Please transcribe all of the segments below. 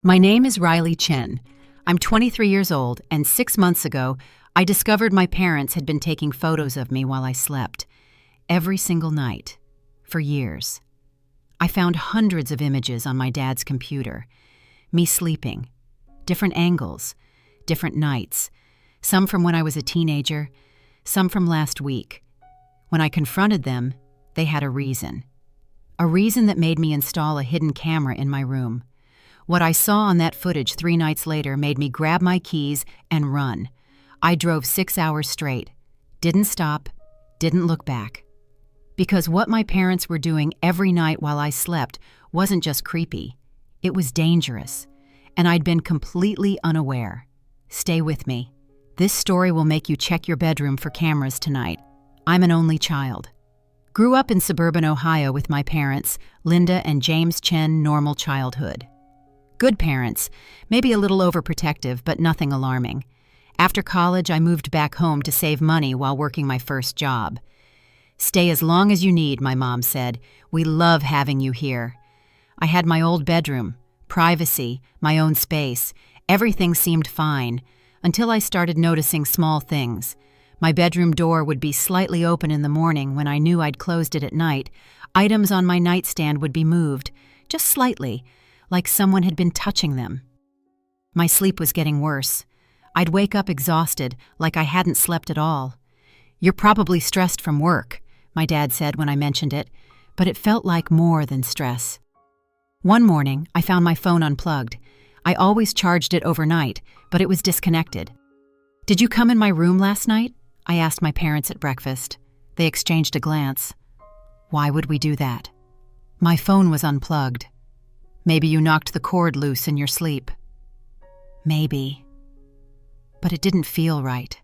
My name is Riley Chen. I'm 23 years old, and 6 months ago, I discovered my parents had been taking photos of me while I slept, every single night, for years. I found hundreds of images on my dad's computer. Me sleeping, different angles, different nights, some from when I was a teenager, some from last week. When I confronted them, they had a reason that made me install a hidden camera in my room. What I saw on that footage 3 nights later made me grab my keys and run. I drove 6 hours straight, didn't stop, didn't look back. Because what my parents were doing every night while I slept wasn't just creepy, it was dangerous, and I'd been completely unaware. Stay with me. This story will make you check your bedroom for cameras tonight. I'm an only child. Grew up in suburban Ohio with my parents, Linda and James Chen, normal childhood. Good parents, maybe a little overprotective, but nothing alarming. After college, I moved back home to save money while working my first job. Stay as long as you need, my mom said. We love having you here. I had my old bedroom, privacy, my own space. Everything seemed fine, until I started noticing small things. My bedroom door would be slightly open in the morning when I knew I'd closed it at night. Items on my nightstand would be moved, just slightly, like someone had been touching them. My sleep was getting worse. I'd wake up exhausted, like I hadn't slept at all. You're probably stressed from work, my dad said when I mentioned it, but it felt like more than stress. One morning, I found my phone unplugged. I always charged it overnight, but it was disconnected. Did you come in my room last night? I asked my parents at breakfast. They exchanged a glance. Why would we do that? My phone was unplugged. Maybe you knocked the cord loose in your sleep. Maybe. But it didn't feel right.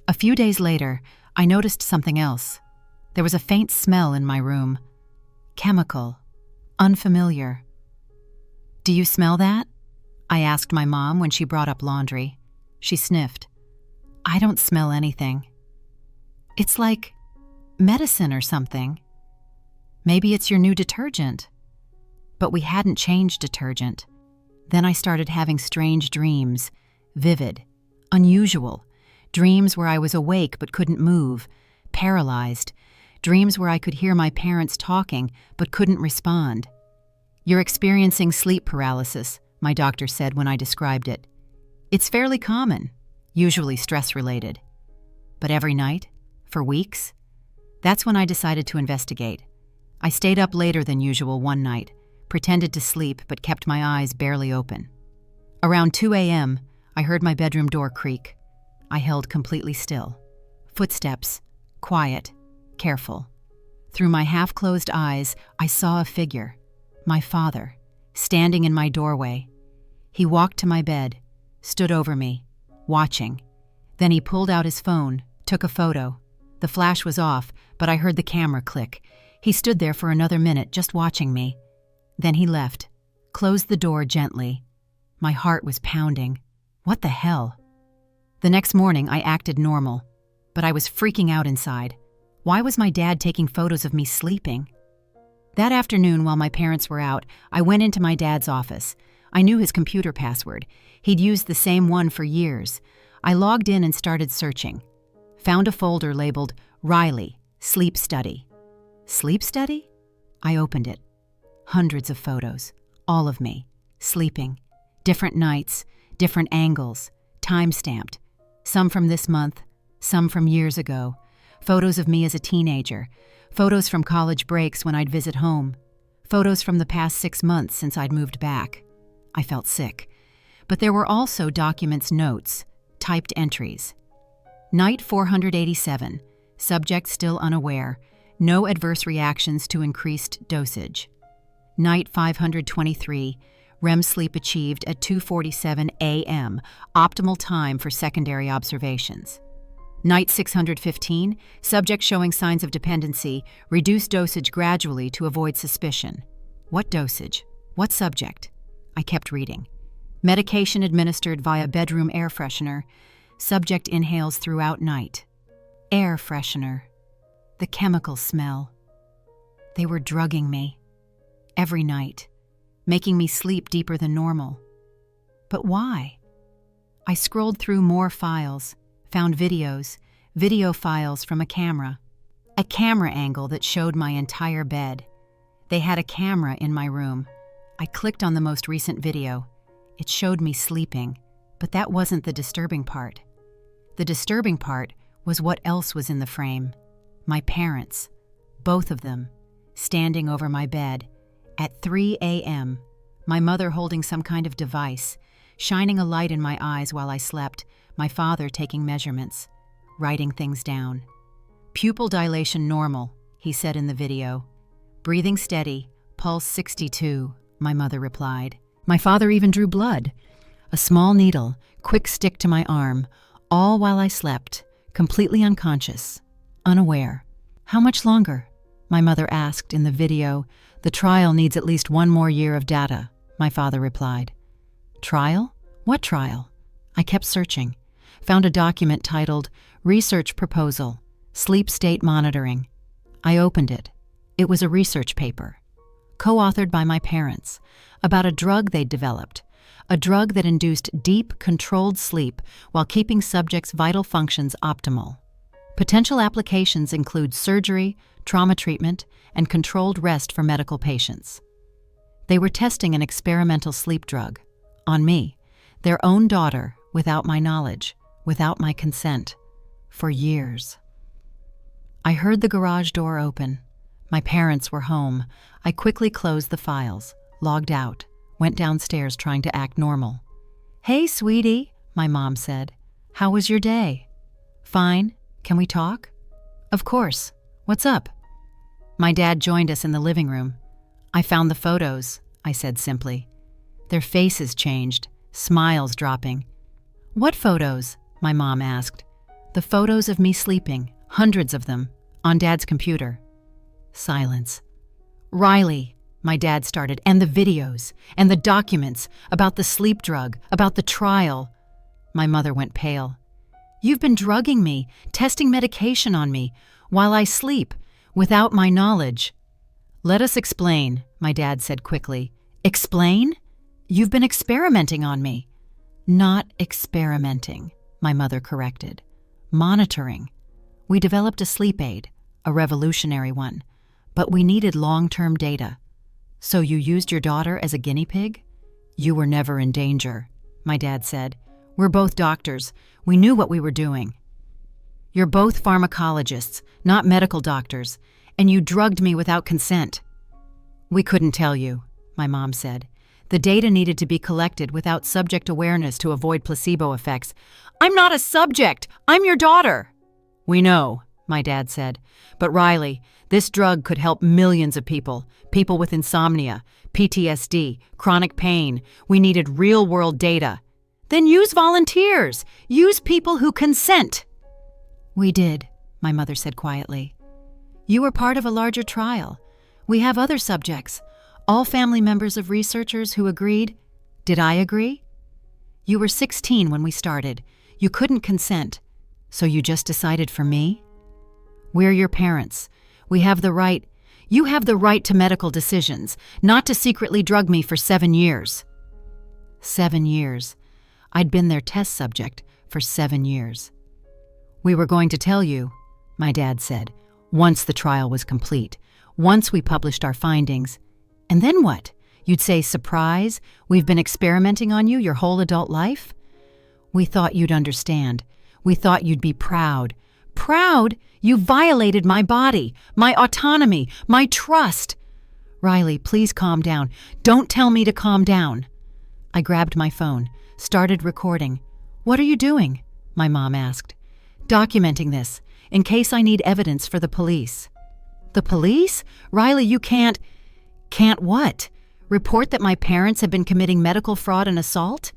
A few days later, I noticed something else. There was a faint smell in my room. Chemical. Unfamiliar. Do you smell that? I asked my mom when she brought up laundry. She sniffed. I don't smell anything. It's like medicine or something. Maybe it's your new detergent. But we hadn't changed detergent. Then I started having strange dreams, vivid, unusual, dreams where I was awake but couldn't move, paralyzed, dreams where I could hear my parents talking but couldn't respond. You're experiencing sleep paralysis, my doctor said when I described it. It's fairly common, usually stress-related. But every night, for weeks? That's when I decided to investigate. I stayed up later than usual one night, pretended to sleep but kept my eyes barely open. Around 2 a.m., I heard my bedroom door creak. I held completely still. Footsteps, quiet, careful. Through my half-closed eyes, I saw a figure, my father, standing in my doorway. He walked to my bed, stood over me, watching. Then he pulled out his phone, took a photo. The flash was off, but I heard the camera click. He stood there for another minute, just watching me. Then he left, closed the door gently. My heart was pounding. What the hell? The next morning, I acted normal, but I was freaking out inside. Why was my dad taking photos of me sleeping? That afternoon, while my parents were out, I went into my dad's office. I knew his computer password. He'd used the same one for years. I logged in and started searching. Found a folder labeled Riley, Sleep Study. Sleep Study? I opened it. Hundreds of photos, all of me, sleeping. Different nights, different angles, time-stamped. Some from this month, some from years ago. Photos of me as a teenager. Photos from college breaks when I'd visit home. Photos from the past 6 months since I'd moved back. I felt sick. But there were also documents' notes, typed entries. Night 487, subject still unaware. No adverse reactions to increased dosage. Night 523, REM sleep achieved at 2:47 a.m., optimal time for secondary observations. Night 615, subject showing signs of dependency, reduce dosage gradually to avoid suspicion. What dosage? What subject? I kept reading. Medication administered via bedroom air freshener. Subject inhales throughout night. Air freshener. The chemical smell. They were drugging me. Every night, making me sleep deeper than normal. But why? I scrolled through more files, found videos, video files from a camera angle that showed my entire bed. They had a camera in my room. I clicked on the most recent video. It showed me sleeping, but that wasn't the disturbing part. The disturbing part was what else was in the frame. My parents, both of them, standing over my bed at 3 a.m., my mother holding some kind of device, shining a light in my eyes while I slept, my father taking measurements, writing things down. Pupil dilation normal, he said in the video. Breathing steady, pulse 62, my mother replied. My father even drew blood. A small needle, quick stick to my arm, all while I slept, completely unconscious, unaware. How much longer? My mother asked in the video. The trial needs at least 1 more year of data, my father replied. Trial? What trial? I kept searching. Found a document titled Research Proposal, Sleep State Monitoring. I opened it. It was a research paper, co-authored by my parents, about a drug they'd developed, a drug that induced deep, controlled sleep while keeping subjects' vital functions optimal. Potential applications include surgery, trauma treatment, and controlled rest for medical patients. They were testing an experimental sleep drug on me, their own daughter, without my knowledge, without my consent, for years. I heard the garage door open. My parents were home. I quickly closed the files, logged out, went downstairs trying to act normal. Hey, sweetie, my mom said. How was your day? Fine. Can we talk? Of course. What's up? My dad joined us in the living room. I found the photos, I said simply. Their faces changed, smiles dropping. What photos? My mom asked. The photos of me sleeping, hundreds of them, on Dad's computer. Silence. Riley, my dad started, and the videos, and the documents, about the sleep drug, about the trial. My mother went pale. You've been drugging me, testing medication on me, while I sleep, without my knowledge. Let us explain, my dad said quickly. Explain? You've been experimenting on me. Not experimenting, my mother corrected. Monitoring. We developed a sleep aid, a revolutionary one, but we needed long-term data. So you used your daughter as a guinea pig? You were never in danger, my dad said. We're both doctors. We knew what we were doing. You're both pharmacologists, not medical doctors, and you drugged me without consent. We couldn't tell you, my mom said. The data needed to be collected without subject awareness to avoid placebo effects. I'm not a subject! I'm your daughter! We know, my dad said. But Riley, this drug could help millions of people. People with insomnia, PTSD, chronic pain. We needed real-world data. Then use volunteers. Use people who consent. We did, my mother said quietly. You were part of a larger trial. We have other subjects. All family members of researchers who agreed. Did I agree? You were 16 when we started. You couldn't consent. So you just decided for me? We're your parents. We have the right. You have the right to medical decisions, not to secretly drug me for 7 years. 7 years. I'd been their test subject for 7 years. We were going to tell you, my dad said, once the trial was complete, once we published our findings. And then what? You'd say, surprise, we've been experimenting on you your whole adult life? We thought you'd understand. We thought you'd be proud. Proud? You violated my body, my autonomy, my trust. Riley, please calm down. Don't tell me to calm down. I grabbed my phone, started recording. What are you doing? My mom asked. Documenting this, in case I need evidence for the police. The police? Riley, you can't... Can't what? Report that my parents have been committing medical fraud and assault?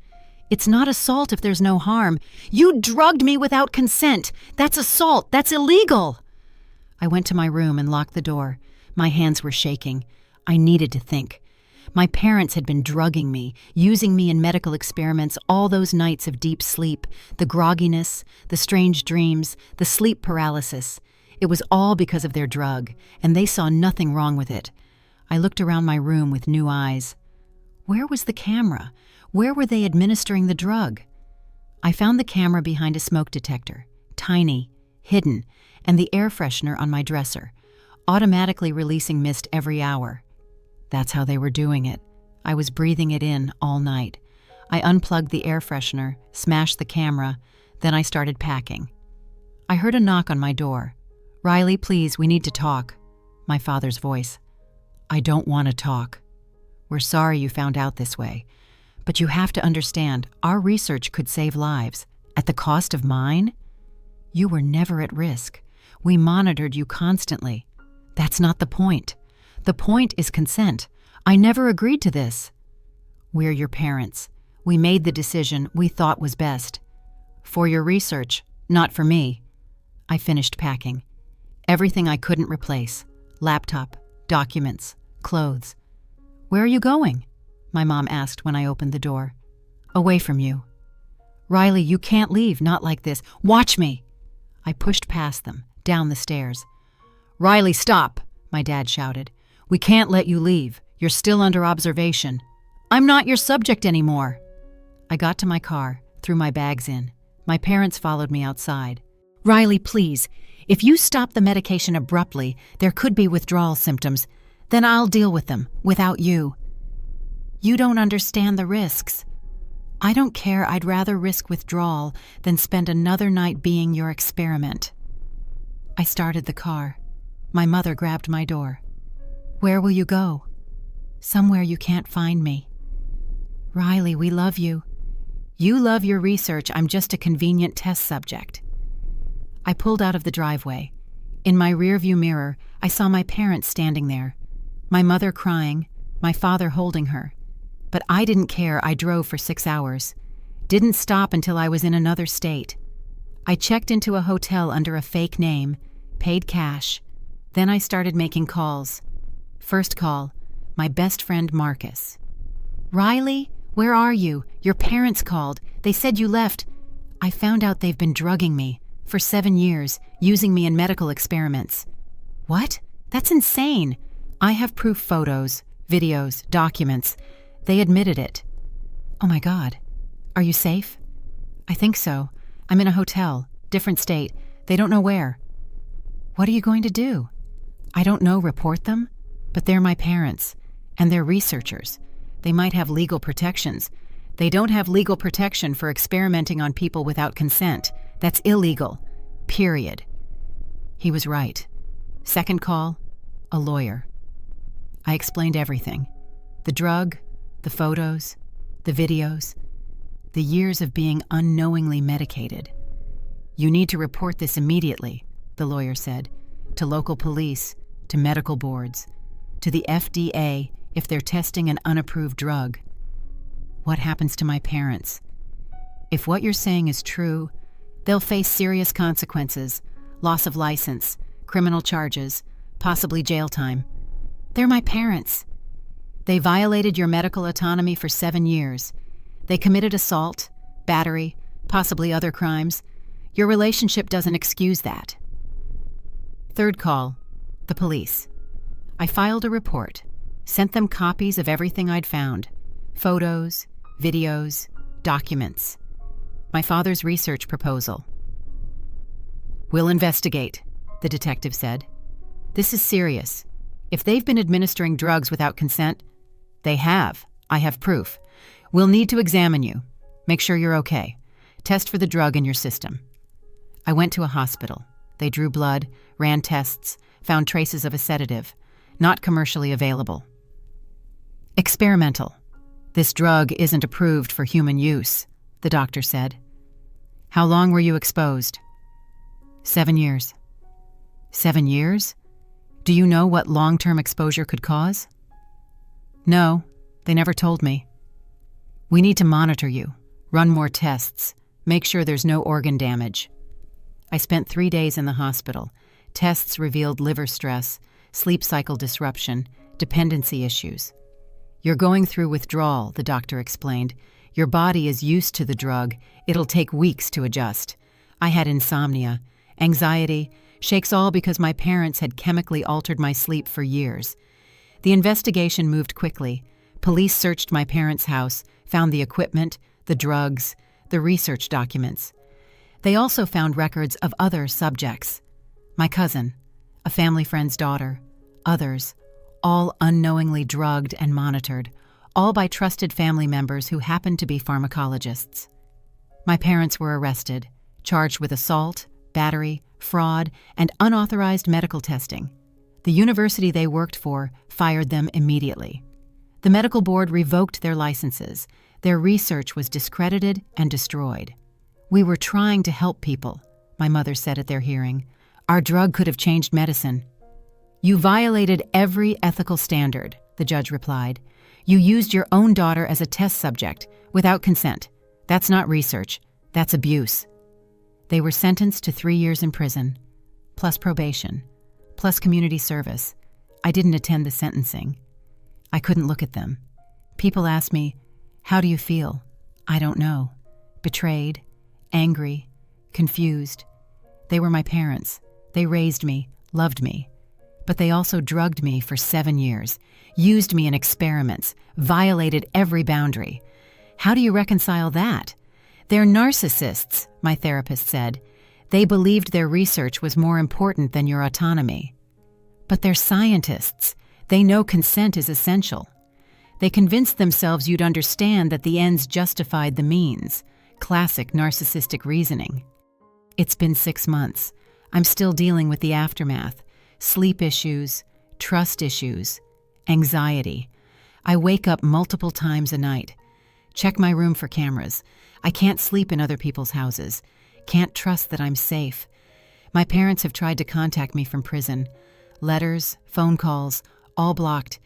It's not assault if there's no harm. You drugged me without consent. That's assault. That's illegal. I went to my room and locked the door. My hands were shaking. I needed to think. My parents had been drugging me, using me in medical experiments all those nights of deep sleep, the grogginess, the strange dreams, the sleep paralysis. It was all because of their drug, and they saw nothing wrong with it. I looked around my room with new eyes. Where was the camera? Where were they administering the drug? I found the camera behind a smoke detector, tiny, hidden, and the air freshener on my dresser, automatically releasing mist every hour. That's how they were doing it. I was breathing it in all night. I unplugged the air freshener, smashed the camera, then I started packing. I heard a knock on my door. "Riley, please, we need to talk." My father's voice. "I don't want to talk. We're sorry you found out this way. But you have to understand, our research could save lives. At the cost of mine? You were never at risk. We monitored you constantly. That's not the point. The point is consent. I never agreed to this. We're your parents. We made the decision we thought was best. For your research, not for me." I finished packing. Everything I couldn't replace. Laptop, documents, clothes. "Where are you going?" my mom asked when I opened the door. "Away from you." "Riley, you can't leave, not like this. Watch me." I pushed past them, down the stairs. "Riley, stop," my dad shouted. "We can't let you leave. You're still under observation." "I'm not your subject anymore." I got to my car, threw my bags in. My parents followed me outside. "Riley, please, if you stop the medication abruptly, there could be withdrawal symptoms. Then I'll deal with them, without you." "You don't understand the risks." "I don't care. I'd rather risk withdrawal than spend another night being your experiment." I started the car. My mother grabbed my door. "Where will you go?" "Somewhere you can't find me." "Riley, we love you." "You love your research. I'm just a convenient test subject." I pulled out of the driveway. In my rearview mirror, I saw my parents standing there. My mother crying, my father holding her. But I didn't care. I drove for 6 hours. Didn't stop until I was in another state. I checked into a hotel under a fake name, paid cash. Then I started making calls. First call, my best friend Marcus. "Riley, where are you? Your parents called. They said you left." "I found out they've been drugging me for 7 years, using me in medical experiments." "What? That's insane." "I have proof, photos, videos, documents. They admitted it." "Oh my God. Are you safe?" "I think so. I'm in a hotel, different state. They don't know where." "What are you going to do?" "I don't know. Report them? But they're my parents, and they're researchers. They might have legal protections. They don't have legal protection for experimenting on people without consent. That's illegal. Period." He was right. Second call, a lawyer. I explained everything. The drug, the photos, the videos, the years of being unknowingly medicated. "You need to report this immediately," the lawyer said, "to local police, to medical boards, to the FDA if they're testing an unapproved drug." What happens to my parents? If what you're saying is true, they'll face serious consequences, loss of license, criminal charges, possibly jail time. They're my parents. They violated your medical autonomy for 7 years. They committed assault, battery, possibly other crimes. Your relationship doesn't excuse that. Third call, the police. I filed a report, sent them copies of everything I'd found, photos, videos, documents. My father's research proposal. "We'll investigate," the detective said. "This is serious. If they've been administering drugs without consent, they have. I have proof. We'll need to examine you. Make sure you're okay. Test for the drug in your system." I went to a hospital. They drew blood, ran tests, found traces of a sedative, not commercially available. "Experimental. This drug isn't approved for human use," the doctor said. "How long were you exposed?" 7 years. 7 years? Do you know what long-term exposure could cause? No, they never told me. "We need to monitor you, run more tests, make sure there's no organ damage." I spent 3 days in the hospital. Tests revealed liver stress, sleep cycle disruption, dependency issues. "You're going through withdrawal," the doctor explained. "Your body is used to the drug. It'll take weeks to adjust." I had insomnia, anxiety, shakes, all because my parents had chemically altered my sleep for years. The investigation moved quickly. Police searched my parents' house, found the equipment, the drugs, the research documents. They also found records of other subjects. My cousin, a family friend's daughter, others, all unknowingly drugged and monitored, all by trusted family members who happened to be pharmacologists. My parents were arrested, charged with assault, battery, fraud, and unauthorized medical testing. The university they worked for fired them immediately. The medical board revoked their licenses. Their research was discredited and destroyed. "We were trying to help people," my mother said at their hearing. "Our drug could have changed medicine." "You violated every ethical standard," the judge replied. "You used your own daughter as a test subject, without consent. That's not research. That's abuse." They were sentenced to 3 years in prison, plus probation, plus community service. I didn't attend the sentencing. I couldn't look at them. People ask me, "How do you feel?" I don't know. Betrayed, angry, confused. They were my parents. They raised me, loved me. But they also drugged me for 7 years, used me in experiments, violated every boundary. How do you reconcile that? "They're narcissists," my therapist said. "They believed their research was more important than your autonomy." "But they're scientists. They know consent is essential." They convinced themselves you'd understand that the ends justified the means. Classic narcissistic reasoning. It's been 6 months. I'm still dealing with the aftermath. Sleep issues, trust issues, anxiety. I wake up multiple times a night. Check my room for cameras. I can't sleep in other people's houses. Can't trust that I'm safe. My parents have tried to contact me from prison. Letters, phone calls, all blocked.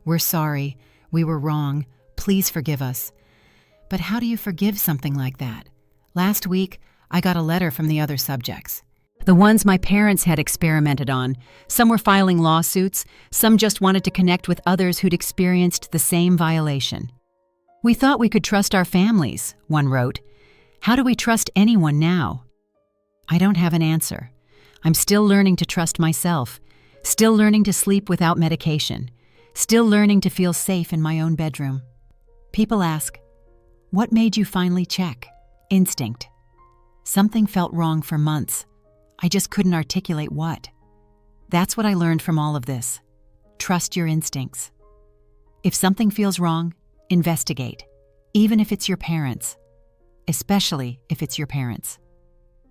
"We're sorry. We were wrong. Please forgive us." But how do you forgive something like that? Last week, I got a letter from the other subjects. The ones my parents had experimented on. Some were filing lawsuits. Some just wanted to connect with others who'd experienced the same violation. "We thought we could trust our families," one wrote. "How do we trust anyone now?" I don't have an answer. I'm still learning to trust myself, still learning to sleep without medication, still learning to feel safe in my own bedroom. People ask, "What made you finally check?" Instinct. Something felt wrong for months. I just couldn't articulate what. That's what I learned from all of this. Trust your instincts. If something feels wrong, investigate, even if it's your parents, especially if it's your parents.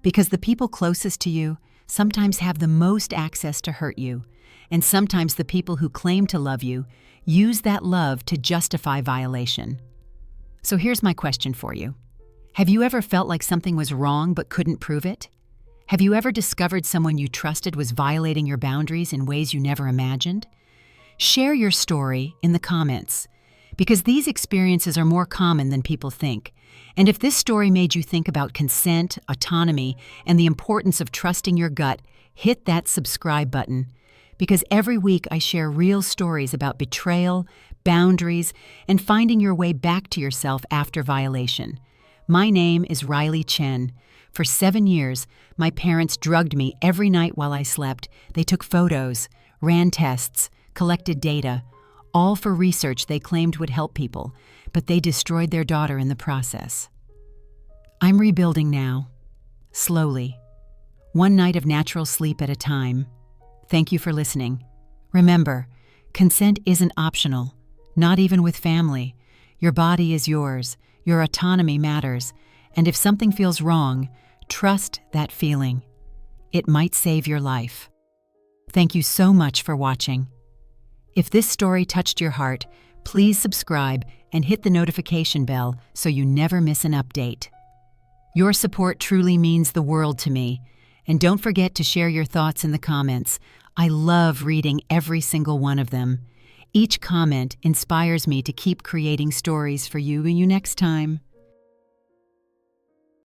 Because the people closest to you sometimes have the most access to hurt you, and sometimes the people who claim to love you use that love to justify violation. So here's my question for you. Have you ever felt like something was wrong but couldn't prove it? Have you ever discovered someone you trusted was violating your boundaries in ways you never imagined? Share your story in the comments, because these experiences are more common than people think. And if this story made you think about consent, autonomy, and the importance of trusting your gut, hit that subscribe button. Because every week I share real stories about betrayal, boundaries, and finding your way back to yourself after violation. My name is Riley Chen. For 7 years, my parents drugged me every night while I slept. They took photos, ran tests, collected data, all for research they claimed would help people, but they destroyed their daughter in the process. I'm rebuilding now, slowly, one night of natural sleep at a time. Thank you for listening. Remember, consent isn't optional, not even with family. Your body is yours, your autonomy matters, and if something feels wrong, trust that feeling. It might save your life. Thank you so much for watching. If this story touched your heart, please subscribe and hit the notification bell so you never miss an update. Your support truly means the world to me, and don't forget to share your thoughts in the comments. I love reading every single one of them. Each comment inspires me to keep creating stories for you next time.